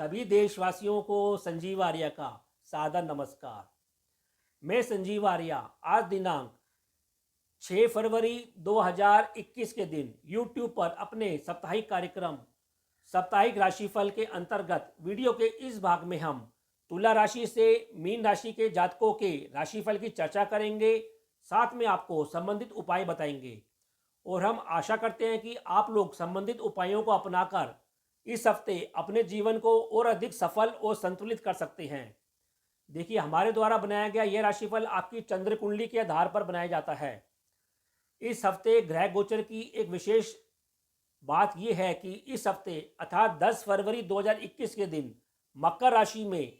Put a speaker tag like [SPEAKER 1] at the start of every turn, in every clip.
[SPEAKER 1] सभी देशवासियों को संजीव आर्या का सादर नमस्कार। मैं संजीव आर्या आज दिनांक 6 फरवरी 2021 के दिन YouTube पर अपने साप्ताहिक कार्यक्रम साप्ताहिक राशिफल के अंतर्गत वीडियो के इस भाग में हम तुला राशि से मीन राशि के जातकों के राशिफल की चर्चा करेंगे। साथ में आपको संबंधित उपाय बताएंगे और हम आशा करते हैं कि आप लोग संबंधित उपायों को अपनाकर इस हफ्ते अपने जीवन को और अधिक सफल और संतुलित कर सकते हैं। देखिए, हमारे द्वारा बनाया गया यह राशिफल आपकी चंद्र कुंडली के आधार पर बनाया जाता है। इस हफ्ते ग्रह गोचर की एक विशेष बात यह है कि इस हफ्ते अर्थात 10 फरवरी 2021 के दिन मकर राशि में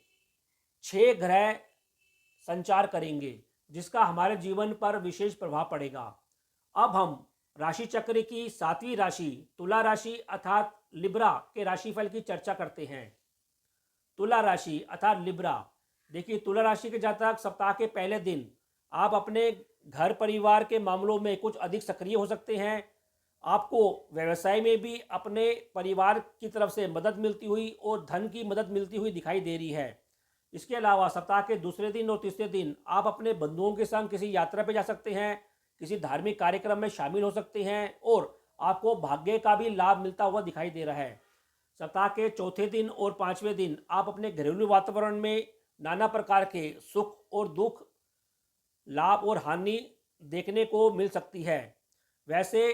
[SPEAKER 1] 6 ग्रह संचार करेंगे, जिसका हमारे जीवन पर विशेष प्रभाव पड़ेगा। अब हम राशि चक्र की 7वीं राशि तुला राशि अर्थात लिब्रा के राशिफल की चर्चा करते हैं। तुला राशि अर्थात लिब्रा। देखिए, तुला राशि के जातक सप्ताह के पहले दिन आप अपने घर परिवार के मामलों में कुछ अधिक सक्रिय हो सकते हैं। आपको व्यवसाय में भी अपने परिवार की तरफ से मदद मिलती हुई और धन की मदद मिलती हुई दिखाई दे रही है। इसके अलावा सप्ताह के दूसरे दिन और तीसरे दिन आप अपने बंधुओं के संग किसी यात्रा पर जा सकते हैं, किसी धार्मिक कार्यक्रम में शामिल हो सकते हैं और आपको भाग्य का भी लाभ मिलता हुआ दिखाई दे रहा है। सप्ताह के चौथे दिन और 5वें दिन आप अपने घरेलू वातावरण में नाना प्रकार के सुख और दुख, लाभ और हानि देखने को मिल सकती है। वैसे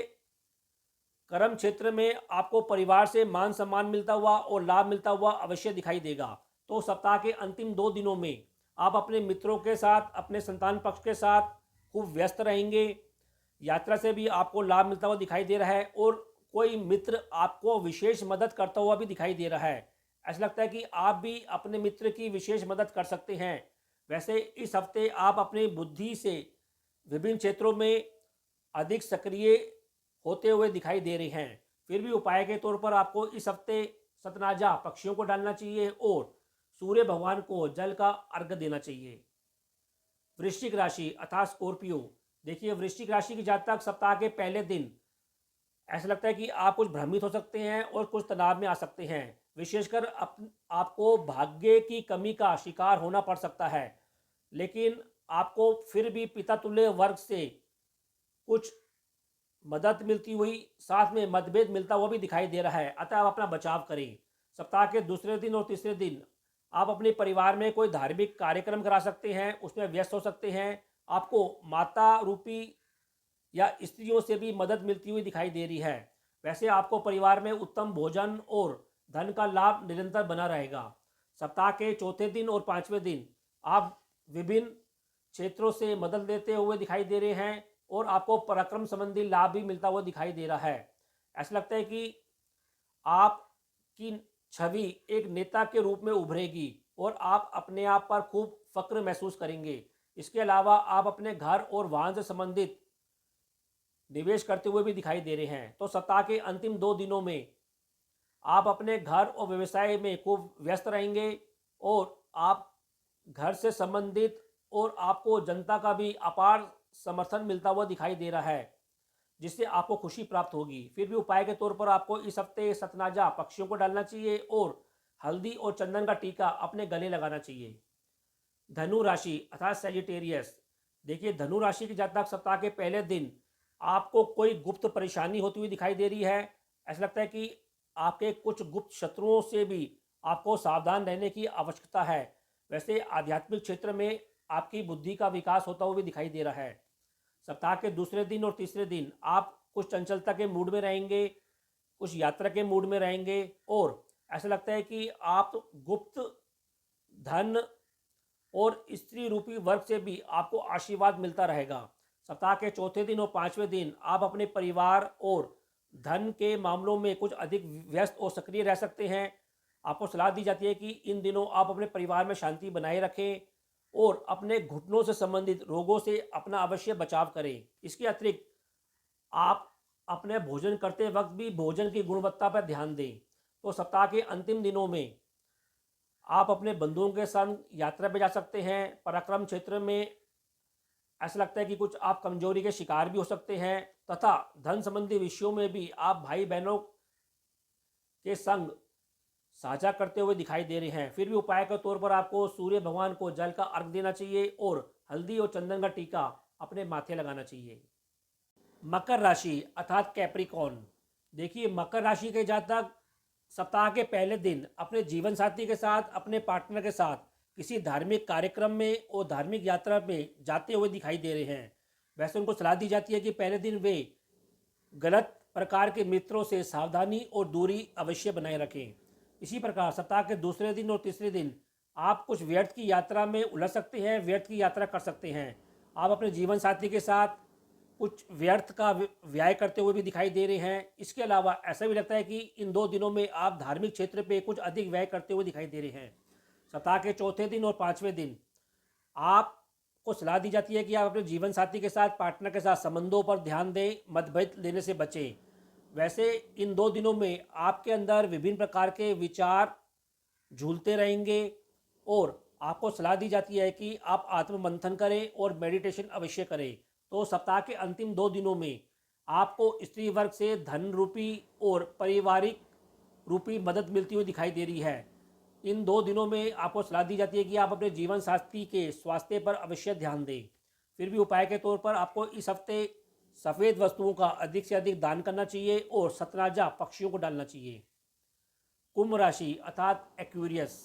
[SPEAKER 1] कर्म क्षेत्र में आपको परिवार से मान सम्मान मिलता हुआ और लाभ मिलता हुआ अवश्य दिखाई देगा। तो सप्ताह के अंतिम 2 दिनों में आप अपने मित्रों के साथ, अपने संतान पक्ष के साथ खूब व्यस्त रहेंगे। यात्रा से भी आपको लाभ मिलता हुआ दिखाई दे रहा है और कोई मित्र आपको विशेष मदद करता हुआ भी दिखाई दे रहा है। ऐसा लगता है कि आप भी अपने मित्र की विशेष मदद कर सकते हैं। वैसे इस हफ्ते आप अपनी बुद्धि से विभिन्न क्षेत्रों में अधिक सक्रिय होते हुए दिखाई दे रहे हैं। फिर भी उपाय के तौर पर आपको इस हफ्ते सतनाजा पक्षियों को डालना चाहिए और सूर्य भगवान को जल का अर्घ्य देना चाहिए। वृश्चिक राशि अर्थात स्कॉर्पियो। देखिए, वृश्चिक राशि के जातक सप्ताह के पहले दिन ऐसा लगता है कि आप कुछ भ्रमित हो सकते हैं और कुछ तनाव में आ सकते हैं। विशेषकर आपको भाग्य की कमी का शिकार होना पड़ सकता है, लेकिन आपको फिर भी पिता तुल्य वर्ग से कुछ मदद मिलती हुई, साथ में मतभेद मिलता हुआ भी दिखाई दे रहा है। अतः आप अपना बचाव करें। सप्ताह के दूसरे दिन और तीसरे दिन आप अपने परिवार में कोई धार्मिक कार्यक्रम करा सकते हैं, उसमें व्यस्त हो सकते हैं। आपको माता रूपी या स्त्रियों से भी मदद मिलती हुई दिखाई दे रही है। वैसे आपको परिवार में उत्तम भोजन और धन का लाभ निरंतर बना रहेगा। सप्ताह के चौथे दिन और 5वें दिन आप विभिन्न क्षेत्रों से मदद लेते हुए दिखाई दे रहे हैं और आपको पराक्रम संबंधी लाभ भी मिलता हुआ दिखाई दे रहा है। ऐसा लगता है कि आपकी छवि एक नेता के रूप में उभरेगी और आप अपने आप पर खूब फक्र महसूस करेंगे। इसके अलावा आप अपने घर और वाहन से संबंधित निवेश करते हुए भी दिखाई दे रहे हैं। तो सप्ताह के अंतिम 2 दिनों में आप अपने घर और व्यवसाय में खूब व्यस्त रहेंगे और आप घर से संबंधित और आपको जनता का भी अपार समर्थन मिलता हुआ दिखाई दे रहा है, जिससे आपको खुशी प्राप्त होगी। फिर भी उपाय के तौर पर आपको इस हफ्ते सतनाजा पक्षियों को डालना चाहिए और हल्दी और चंदन का टीका अपने गले लगाना चाहिए। धनु राशि अर्थात सैजिटेरियस। देखिए, धनु राशि के जातक सप्ताह के पहले दिन आपको कोई गुप्त परेशानी होती हुई दिखाई दे रही है। ऐसा लगता है कि आपके कुछ गुप्त शत्रुओं से भी आपको सावधान रहने की आवश्यकता है। वैसे आध्यात्मिक क्षेत्र में आपकी बुद्धि का विकास होता हुआ भी दिखाई दे रहा है। सप्ताह के दूसरे दिन और तीसरे दिन आप कुछ चंचलता के मूड में रहेंगे, कुछ यात्रा के मूड में रहेंगे और ऐसा लगता है कि आप गुप्त धन और स्त्री रूपी वर्ग से भी आपको आशीर्वाद मिलता रहेगा। सप्ताह के चौथे दिन और 5वें दिन आप अपने परिवार और धन के मामलों में कुछ अधिक व्यस्त और सक्रिय रह सकते हैं। आपको सलाह दी जाती है कि इन दिनों आप अपने परिवार में शांति बनाए रखें और अपने घुटनों से संबंधित रोगों से अपना अवश्य बचाव करें। इसके अतिरिक्त आप अपने भोजन करते वक्त भी भोजन की गुणवत्ता पर ध्यान दें। तो सप्ताह के अंतिम दिनों में आप अपने बंधुओं के संग यात्रा पे जा सकते हैं। पराक्रम क्षेत्र में ऐसा लगता है कि कुछ आप कमजोरी के शिकार भी हो सकते हैं तथा धन संबंधी विषयों में भी आप भाई बहनों के संग साझा करते हुए दिखाई दे रहे हैं। फिर भी उपाय के तौर पर आपको सूर्य भगवान को जल का अर्घ देना चाहिए और हल्दी और चंदन का टीका अपने माथे लगाना चाहिए। मकर राशि अर्थात कैप्रिकॉर्न। देखिए, मकर राशि के जातक सप्ताह के पहले दिन अपने जीवन साथी के साथ, अपने पार्टनर के साथ किसी धार्मिक कार्यक्रम में और धार्मिक यात्रा में जाते हुए दिखाई दे रहे हैं। वैसे उनको सलाह दी जाती है कि पहले दिन वे गलत प्रकार के मित्रों से सावधानी और दूरी अवश्य बनाए रखें। इसी प्रकार सप्ताह के दूसरे दिन और तीसरे दिन आप कुछ व्यर्थ की यात्रा में उलझ सकते हैं, व्यर्थ की यात्रा कर सकते हैं। आप अपने जीवन साथी के साथ कुछ व्यर्थ का व्यय करते हुए भी दिखाई दे रहे हैं। इसके अलावा ऐसा भी लगता है कि इन 2 दिनों में आप धार्मिक क्षेत्र पे कुछ अधिक व्यय करते हुए दिखाई दे रहे हैं। सप्ताह के चौथे दिन और पांचवें दिन आपको सलाह दी जाती है कि आप अपने जीवन साथी के साथ, पार्टनर के साथ संबंधों पर ध्यान दें, मतभेद लेने से बचें। वैसे इन 2 दिनों में आपके अंदर विभिन्न प्रकार के विचार झूलते रहेंगे और आपको सलाह दी जाती है कि आप आत्ममंथन करें और मेडिटेशन अवश्य करें। तो सप्ताह के अंतिम 2 दिनों में आपको स्त्री वर्ग से धन रूपी और पारिवारिक रूपी मदद मिलती हुई दिखाई दे रही है। इन 2 दिनों में आपको सलाह दी जाती है कि आप अपने जीवन साथी के स्वास्थ्य पर अवश्य ध्यान दें। फिर भी उपाय के तौर पर आपको इस हफ्ते सफ़ेद वस्तुओं का अधिक से अधिक दान करना चाहिए और सतराजा पक्षियों को डालना चाहिए। कुंभ राशि अर्थात एक्वेरियस।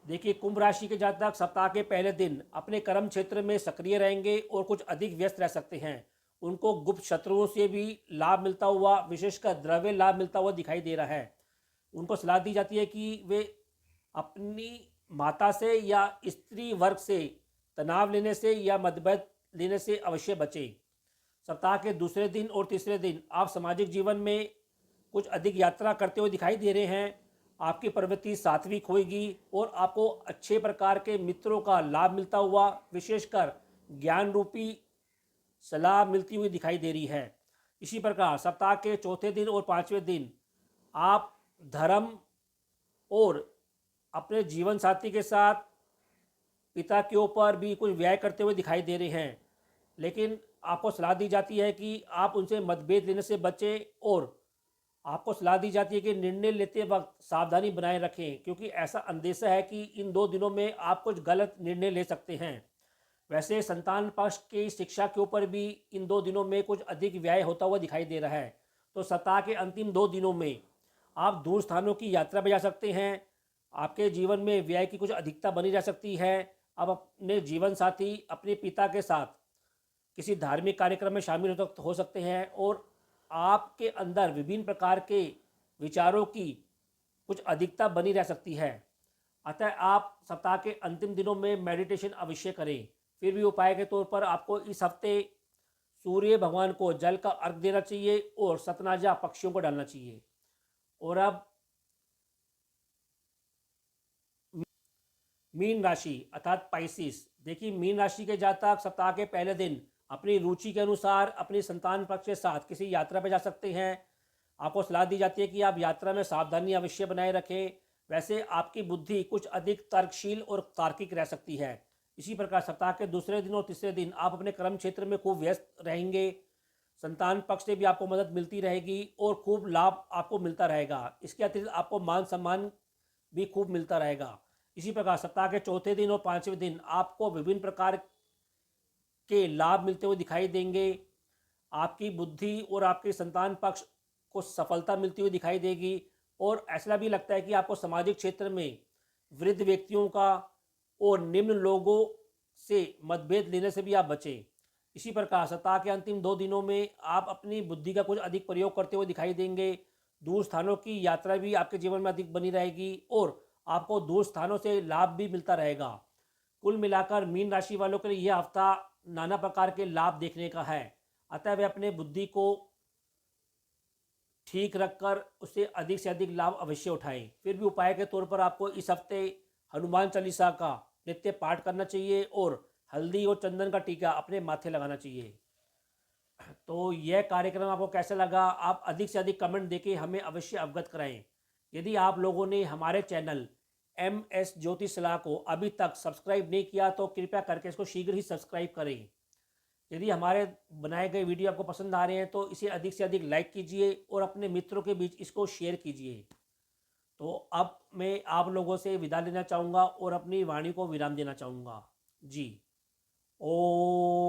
[SPEAKER 1] देखिए, कुंभ राशि के जातक सप्ताह के पहले दिन अपने कर्म क्षेत्र में सक्रिय रहेंगे और कुछ अधिक व्यस्त रह सकते हैं। उनको गुप्त शत्रुओं से भी लाभ मिलता हुआ, विशेषकर द्रव्य लाभ मिलता हुआ दिखाई दे रहा है। उनको सलाह दी जाती है कि वे अपनी माता से या स्त्री वर्ग से तनाव लेने से या मतभेद लेने से अवश्य बचें। सप्ताह के दूसरे दिन और तीसरे दिन आप सामाजिक जीवन में कुछ अधिक यात्रा करते हुए दिखाई दे रहे हैं। आपकी प्रवृत्ति सात्विक होगी और आपको अच्छे प्रकार के मित्रों का लाभ मिलता हुआ, विशेषकर ज्ञान रूपी सलाह मिलती हुई दिखाई दे रही है। इसी प्रकार सप्ताह के चौथे दिन और पांचवें दिन आप धर्म और अपने जीवन साथी के साथ पिता के ऊपर भी कुछ व्यय करते हुए दिखाई दे रहे हैं, लेकिन आपको सलाह दी जाती है कि आप उनसे मतभेद लेने से बचें और आपको सलाह दी जाती है कि निर्णय लेते वक्त सावधानी बनाए रखें, क्योंकि ऐसा अंदेशा है कि इन 2 दिनों में आप कुछ गलत निर्णय ले सकते हैं। वैसे संतान पक्ष की शिक्षा के ऊपर भी इन 2 दिनों में कुछ अधिक व्यय होता हुआ दिखाई दे रहा है। तो सप्ताह के अंतिम 2 दिनों में आप दूर स्थानों की यात्रा पर जा सकते हैं। आपके जीवन में व्यय की कुछ अधिकता बनी रह सकती है। आप अपने जीवन साथी, अपने पिता के साथ किसी धार्मिक कार्यक्रम में शामिल हो सकते हैं और आपके अंदर विभिन्न प्रकार के विचारों की कुछ अधिकता बनी रह सकती है। अतः आप सप्ताह के अंतिम दिनों में मेडिटेशन अवश्य करें। फिर भी उपाय के तौर पर आपको इस हफ्ते सूर्य भगवान को जल का अर्घ देना चाहिए और सतनाजा पक्षियों को डालना चाहिए। और अब मीन राशि अर्थात पाइसिस। देखिए, मीन राशि के जातक सप्ताह के पहले दिन अपनी रुचि के अनुसार अपनी संतान पक्ष के साथ किसी यात्रा पर जा सकते हैं। आपको सलाह दी जाती है कि आप यात्रा में सावधानी अवश्य बनाए रखें। वैसे आपकी बुद्धि कुछ अधिक तर्कशील और तार्किक रह सकती है। इसी प्रकार सप्ताह के दूसरे दिन और तीसरे दिन आप अपने कर्म क्षेत्र में खूब व्यस्त रहेंगे। संतान पक्ष से भी आपको मदद मिलती रहेगी और खूब लाभ आपको मिलता रहेगा। इसके अतिरिक्त आपको मान सम्मान भी खूब मिलता रहेगा। इसी प्रकार सप्ताह के चौथे दिन और पांचवें दिन आपको विभिन्न प्रकार के लाभ मिलते हुए दिखाई देंगे। आपकी बुद्धि और आपके संतान पक्ष को सफलता मिलती हुई दिखाई देगी और ऐसा भी लगता है कि आपको सामाजिक क्षेत्र में वृद्ध व्यक्तियों का और निम्न लोगों से मतभेद लेने से भी आप बचें। इसी प्रकार सप्ताह के अंतिम 2 दिनों में आप अपनी बुद्धि का कुछ अधिक प्रयोग करते हुए दिखाई देंगे। दूर स्थानों की यात्रा भी आपके जीवन में अधिक बनी रहेगी और आपको दूर स्थानों से लाभ भी मिलता रहेगा। कुल मिलाकर मीन राशि वालों के लिए यह हफ्ता नाना प्रकार के लाभ देखने का है। अतः वे अपने बुद्धि को ठीक रखकर उससे अधिक से अधिक लाभ अवश्य उठाएं। फिर भी उपाय के तौर पर आपको इस हफ्ते हनुमान चालीसा का नित्य पाठ करना चाहिए और हल्दी और चंदन का टीका अपने माथे लगाना चाहिए। तो यह कार्यक्रम आपको कैसा लगा, आप अधिक से अधिक कमेंट देके हमें अवश्य अवगत कराएं। यदि आप लोगों ने हमारे चैनल MS ज्योतिष सलाह को अभी तक सब्सक्राइब नहीं किया तो कृपया करके इसको शीघ्र ही सब्सक्राइब करें। यदि हमारे बनाए गए वीडियो आपको पसंद आ रहे हैं तो इसे अधिक से अधिक लाइक कीजिए और अपने मित्रों के बीच इसको शेयर कीजिए। तो अब मैं आप लोगों से विदा लेना चाहूँगा और अपनी वाणी को विराम देना चाहूँगा। जी। ओम।